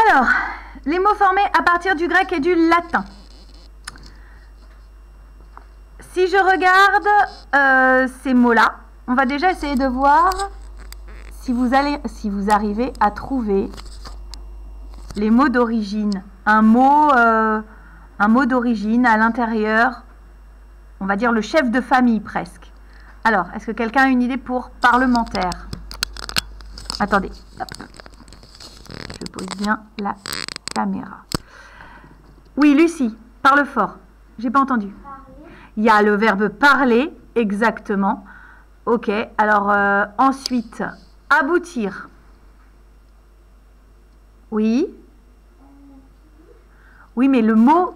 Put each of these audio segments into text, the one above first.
Alors, les mots formés à partir du grec et du latin. Si je regarde ces mots-là, on va déjà essayer de voir si vous arrivez à trouver les mots d'origine. Un mot d'origine à l'intérieur, on va dire le chef de famille presque. Alors, est-ce que quelqu'un a une idée pour parlementaire? Attendez, hop. Je pose bien la caméra. Oui, Lucie, parle fort. J'ai pas entendu. Il y a le verbe parler, exactement. Ok, alors ensuite, aboutir. Oui. Oui, mais le mot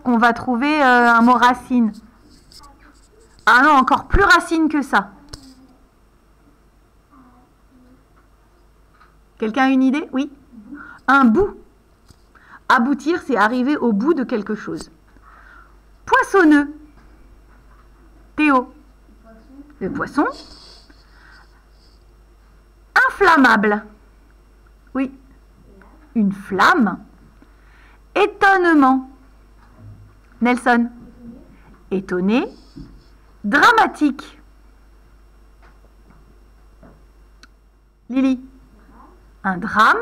qu'on va trouver, un mot racine. Ah non, encore plus racine que ça. Quelqu'un a une idée? Oui. Un bout. Aboutir, c'est arriver au bout de quelque chose. Poissonneux. Théo. Le poisson. Inflammable. Oui. Une flamme. Étonnement. Nelson. Étonné. Dramatique. Lily. Un drame.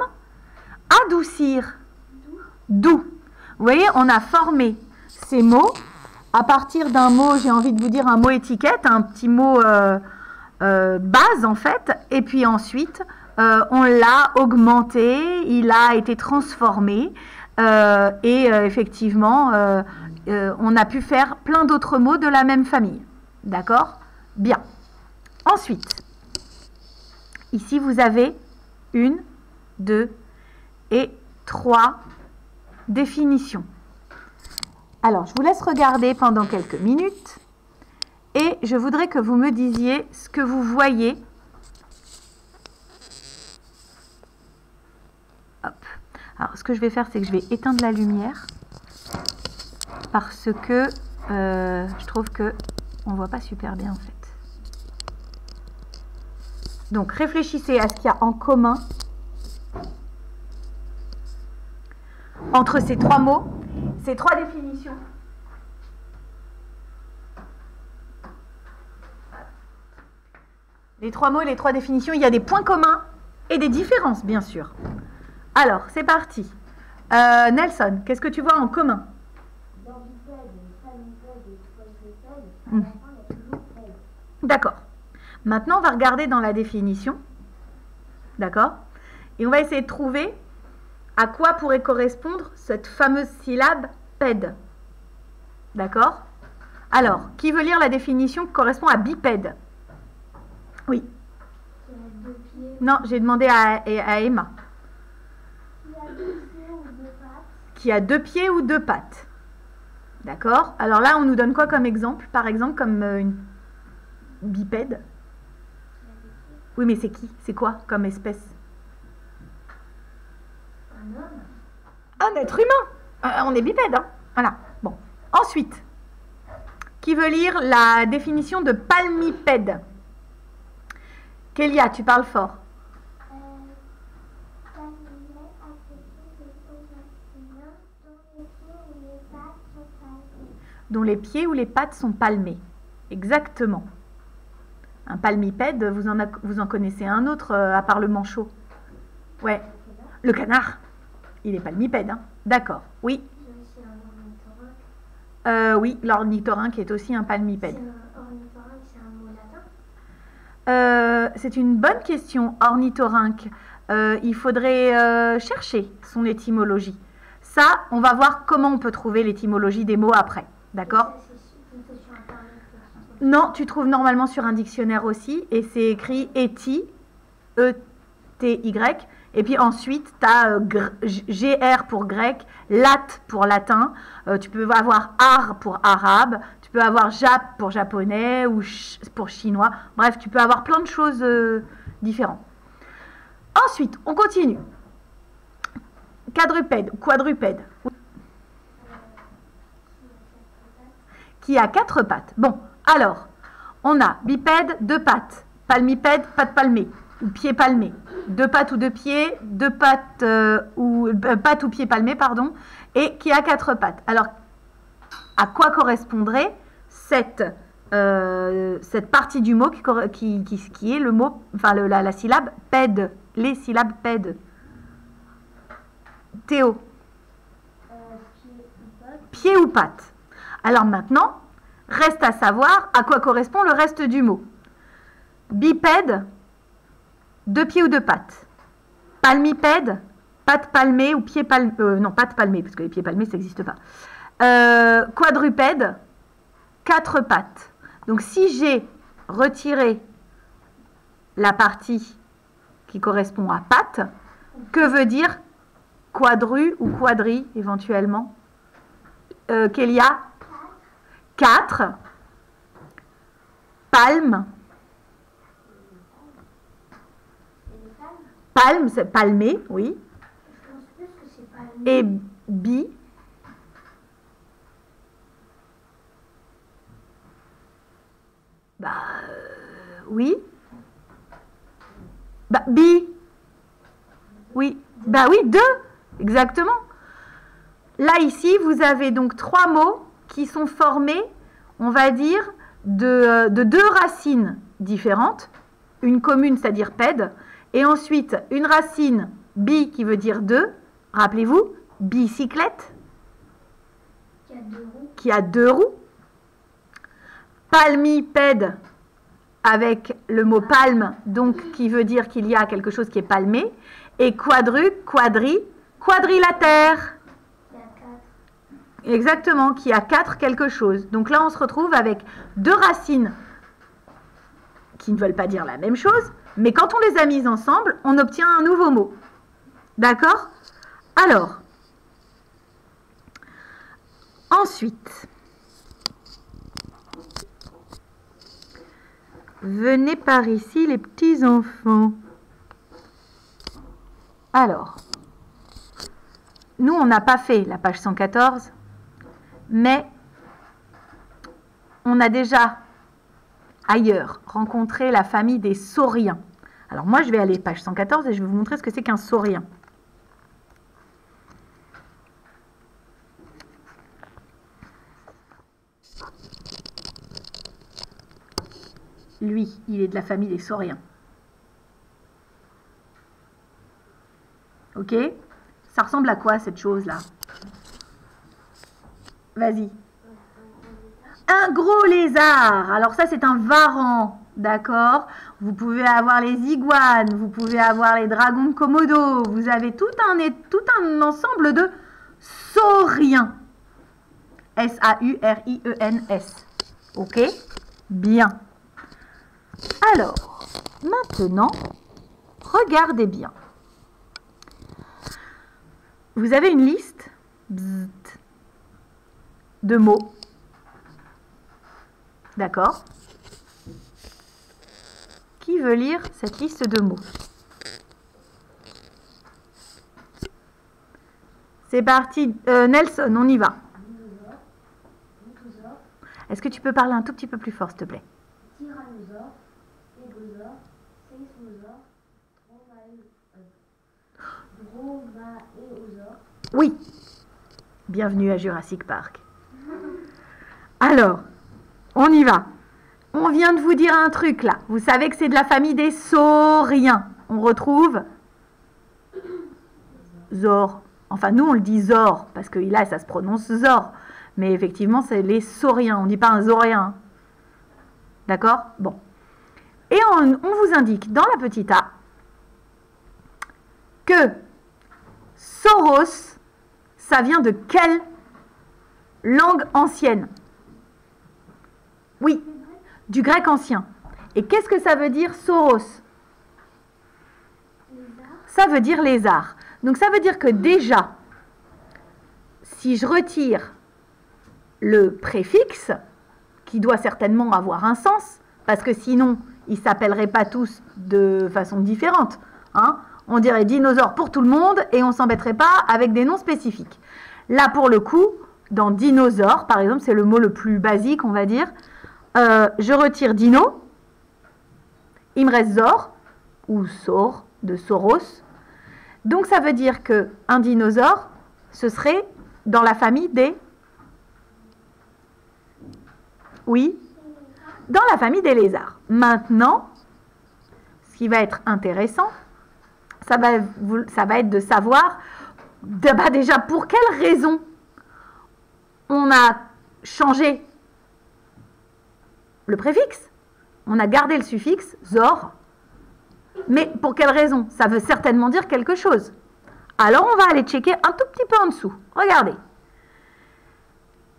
Adoucir. Doux. Vous voyez, on a formé ces mots à partir d'un mot, j'ai envie de vous dire un mot étiquette, un petit mot base en fait, et puis ensuite on l'a augmenté, il a été transformé et effectivement on a pu faire plein d'autres mots de la même famille. D'accord? Bien. Ensuite, ici vous avez 1, 2 et 3 définitions. Alors, je vous laisse regarder pendant quelques minutes et je voudrais que vous me disiez ce que vous voyez. Hop. Alors, ce que je vais faire, c'est que je vais éteindre la lumière parce que je trouve que on ne voit pas super bien en fait. Donc, réfléchissez à ce qu'il y a en commun entre ces 3 mots, ces 3 définitions. Les 3 mots et les 3 définitions, il y a des points communs et des différences, bien sûr. Alors, c'est parti. Nelson, qu'est-ce que tu vois en commun? D'accord. Maintenant, on va regarder dans la définition. D'accord? Et on va essayer de trouver à quoi pourrait correspondre cette fameuse syllabe pède. D'accord? Alors, qui veut lire la définition qui correspond à bipède? Oui. Non, j'ai demandé à Emma. Qui a 2 pieds ou 2 pattes. D'accord? Alors là, on nous donne quoi comme exemple? Par exemple, comme une bipède. Oui, mais c'est qui? C'est quoi comme espèce? Un être humain. On est bipède, hein? Voilà. Bon. Ensuite, qui veut lire la définition de palmipède? Kélia, tu parles fort. Dont les pieds ou les pattes sont palmés. Exactement. Un palmipède, vous en connaissez un autre à part le manchot? Ouais. Le canard. Il est palmipède, hein? D'accord. Oui. Oui, l'ornithorynque est aussi un palmipède. Ornithorynque, c'est un mot latin? C'est une bonne question, ornithorynque. Il faudrait chercher son étymologie. Ça, on va voir comment on peut trouver l'étymologie des mots après. D'accord? Non, tu trouves normalement sur un dictionnaire aussi. Et c'est écrit éti, E-T-Y. Et puis ensuite, tu as GR pour grec, lat pour latin. Tu peux avoir ar pour arabe. Tu peux avoir jap pour japonais ou pour chinois. Bref, tu peux avoir plein de choses différentes. Ensuite, on continue. Quadrupède, quadrupède. Qui a 4 pattes. Bon, alors, on a bipède, 2 pattes. Palmipède, patte palmée. Ou pied palmé. deux pattes ou deux pieds, deux pattes ou pattes ou pieds palmés, pardon, et qui a quatre pattes. Alors, à quoi correspondrait cette partie du mot qui est le mot, enfin la syllabe pède, les syllabes pèdes? Théo? Pied ou patte. Alors maintenant, reste à savoir à quoi correspond le reste du mot. Bipède, deux pieds ou deux pattes. Palmipède, pattes palmées ou pieds palmés. Non, pattes palmées, parce que les pieds palmés, ça n'existe pas. Quadrupède, quatre pattes. Donc si j'ai retiré la partie qui correspond à pattes, que veut dire quadru ou quadri éventuellement? Kélia? 4. Palme. Palme, c'est palmé, oui. Je pense plus que c'est palmé. Et bi. Bah, oui. Bah, bi. Oui. Bah oui, 2. Exactement. Là, ici, vous avez donc 3 mots qui sont formés, on va dire, de 2 racines différentes. Une commune, c'est-à-dire pède, et ensuite une racine bi qui veut dire 2. Rappelez-vous, bicyclette, qui a 2 roues. Palmipède, avec le mot palme, donc qui veut dire qu'il y a quelque chose qui est palmé. Et quadri, quadrilatère. Exactement, qui a 4 quelque chose. Donc là, on se retrouve avec 2 racines qui ne veulent pas dire la même chose, mais quand on les a mises ensemble, on obtient un nouveau mot. D'accord? Alors, ensuite, venez par ici les petits enfants. Alors, nous, on n'a pas fait la page 114, mais on a déjà ailleurs rencontré la famille des sauriens. Alors moi, je vais aller page 114 et je vais vous montrer ce que c'est qu'un saurien. Lui, il est de la famille des sauriens. Ok? Ça ressemble à quoi cette chose-là? Vas-y. Un gros lézard. Alors ça, c'est un varan. D'accord? Vous pouvez avoir les iguanes, vous pouvez avoir les dragons de Komodo. Vous avez tout un ensemble de sauriens. S-A-U-R-I-E-N-S. Ok? Bien. Alors, maintenant, regardez bien. Vous avez une liste de mots. D'accord? Qui veut lire cette liste de mots? C'est parti. Nelson, on y va. Est-ce que tu peux parler un tout petit peu plus fort, s'il te plaît? Tyrannosaure, Stégosaure, Séismosaure, Dromaéosaure. Oui. Bienvenue à Jurassic Park. Alors, on y va. On vient de vous dire un truc là. Vous savez que c'est de la famille des sauriens. On retrouve Zor. Enfin, nous, on le dit Zor, parce que là, ça se prononce Zor. Mais effectivement, c'est les sauriens. On ne dit pas un zorien. D'accord? Bon. Et on vous indique dans la petite A que Soros, ça vient de quelle langue ancienne? Oui, du grec ancien. Et qu'est-ce que ça veut dire Soros? Ça veut dire lézard. Donc ça veut dire que déjà, si je retire le préfixe, qui doit certainement avoir un sens, parce que sinon, ils ne s'appelleraient pas tous de façon différente. Hein? On dirait dinosaure pour tout le monde et on ne s'embêterait pas avec des noms spécifiques. Là, pour le coup, dans dinosaure, par exemple, c'est le mot le plus basique, on va dire. Je retire dino, il me reste zor, ou sor, de Soros. Donc ça veut dire qu'un dinosaure, ce serait dans la famille des... Oui, dans la famille des lézards. Maintenant, ce qui va être intéressant, ça va être de savoir déjà pour quelle raison on a changé le préfixe, on a gardé le suffixe zor, mais pour quelle raison? Ça veut certainement dire quelque chose. Alors on va aller checker un tout petit peu en dessous. Regardez.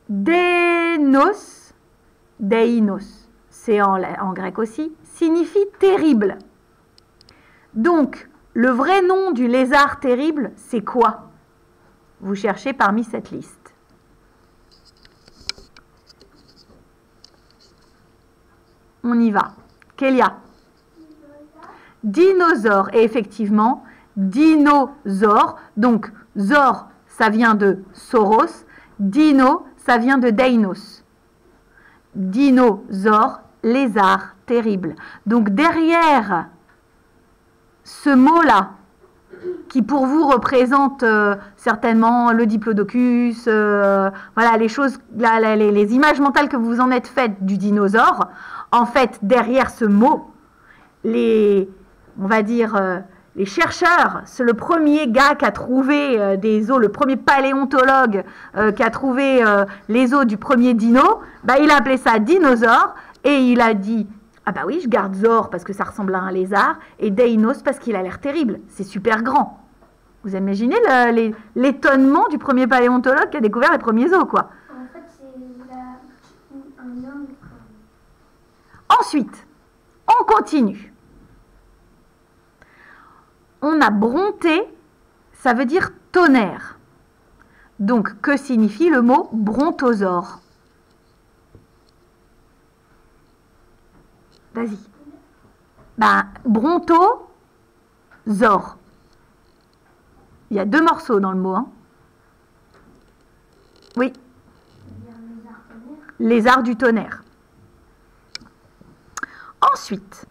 Dénos, déinos, c'est en grec aussi, signifie terrible. Donc, le vrai nom du lézard terrible, c'est quoi? Vous cherchez parmi cette liste. On y va. Kélia. Dinosaure. Et effectivement, dinosaure. Donc, zor, ça vient de Soros. Dino, ça vient de Deinos. Dinosaure, lézard, terrible. Donc, derrière ce mot-là, qui pour vous représente certainement le diplodocus, voilà, les choses, les images mentales que vous vous en êtes faites du dinosaure, en fait, derrière ce mot, on va dire, les chercheurs, c'est le premier gars qui a trouvé des os, le premier paléontologue qui a trouvé les os du premier dino, bah, il a appelé ça dinosaure et il a dit, ah bah oui, je garde Zor parce que ça ressemble à un lézard et Deinos parce qu'il a l'air terrible, c'est super grand. Vous imaginez l'étonnement du premier paléontologue qui a découvert les premiers os, quoi. En fait, c'est un homme. Ensuite, on continue. On a bronté, ça veut dire tonnerre. Donc, que signifie le mot brontosaure? Vas-y. Ben, brontosaure. Il y a deux morceaux dans le mot. Hein. Oui. Lézard du tonnerre. Ensuite,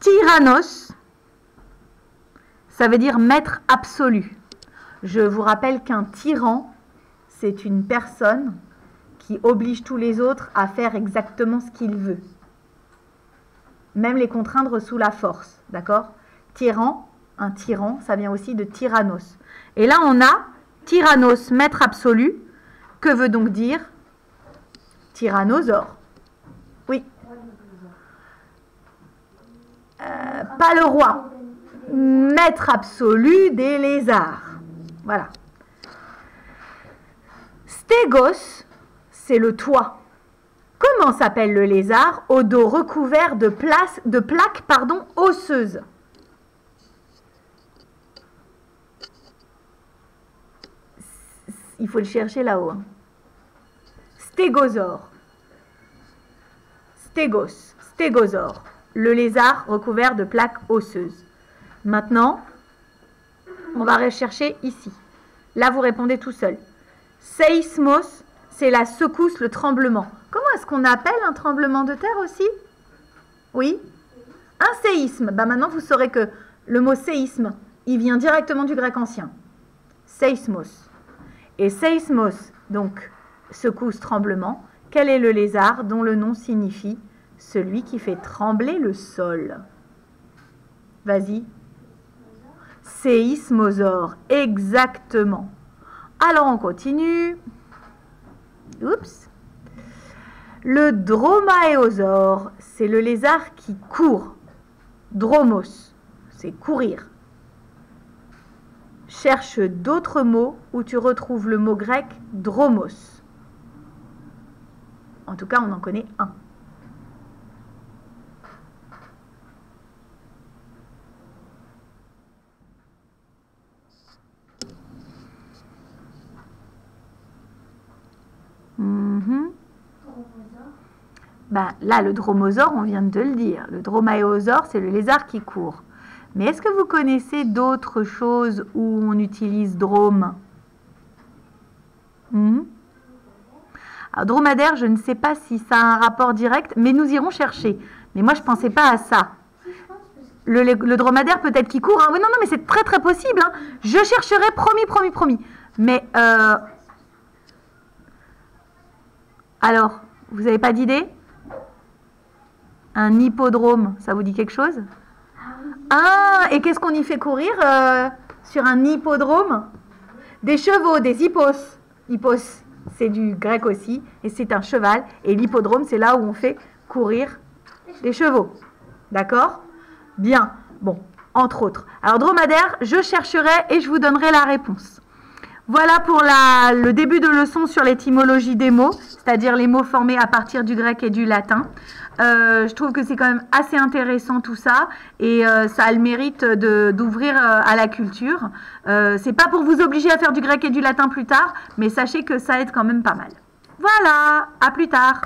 tyrannos, ça veut dire maître absolu. Je vous rappelle qu'un tyran, c'est une personne qui oblige tous les autres à faire exactement ce qu'il veut. Même les contraindre sous la force, d'accord? Tyran, un tyran, ça vient aussi de tyrannos. Et là, on a tyrannos, maître absolu. Que veut donc dire tyrannosaure? Oui. Pas le roi. Maître absolu des lézards. Voilà. Stégos, c'est le toit. Comment s'appelle le lézard au dos recouvert de plaques osseuses? Il faut le chercher là-haut. Hein. Stégosaure. Stégos, stégosaure. Le lézard recouvert de plaques osseuses. Maintenant, on va rechercher ici. Là, vous répondez tout seul. Séismos, c'est la secousse, le tremblement. Comment est-ce qu'on appelle un tremblement de terre aussi? Oui? Un séisme. Bah maintenant, vous saurez que le mot séisme, il vient directement du grec ancien. Seismos. Et seismos, donc secousse, tremblement. Quel est le lézard dont le nom signifie celui qui fait trembler le sol? Vas-y. Séismosaure, exactement. Alors on continue. Oups. Le dromaéosaure, c'est le lézard qui court. Dromos, c'est courir. Cherche d'autres mots où tu retrouves le mot grec dromos. En tout cas, on en connaît un. Ben, là, le dromosaure, on vient de le dire. Le dromaéosaure, c'est le lézard qui court. Mais est-ce que vous connaissez d'autres choses où on utilise drome? Alors, dromadaire, je ne sais pas si ça a un rapport direct, mais nous irons chercher. Mais moi, je ne pensais pas à ça. le dromadaire peut-être qui court. Hein. Oui, non, mais c'est très très possible. Hein. Je chercherai, promis. Mais alors, vous n'avez pas d'idée? Un hippodrome, ça vous dit quelque chose? Ah, et qu'est-ce qu'on y fait courir sur un hippodrome? Des chevaux, des hippos. Hippos, c'est du grec aussi, et c'est un cheval. Et l'hippodrome, c'est là où on fait courir des chevaux. D'accord? Bien. Bon, entre autres. Alors, dromadaire, je chercherai et je vous donnerai la réponse. Voilà pour le début de leçon sur l'étymologie des mots, c'est-à-dire les mots formés à partir du grec et du latin. Je trouve que c'est quand même assez intéressant tout ça et ça a le mérite d'ouvrir à la culture. C'est pas pour vous obliger à faire du grec et du latin plus tard, mais sachez que ça aide quand même pas mal. Voilà, à plus tard.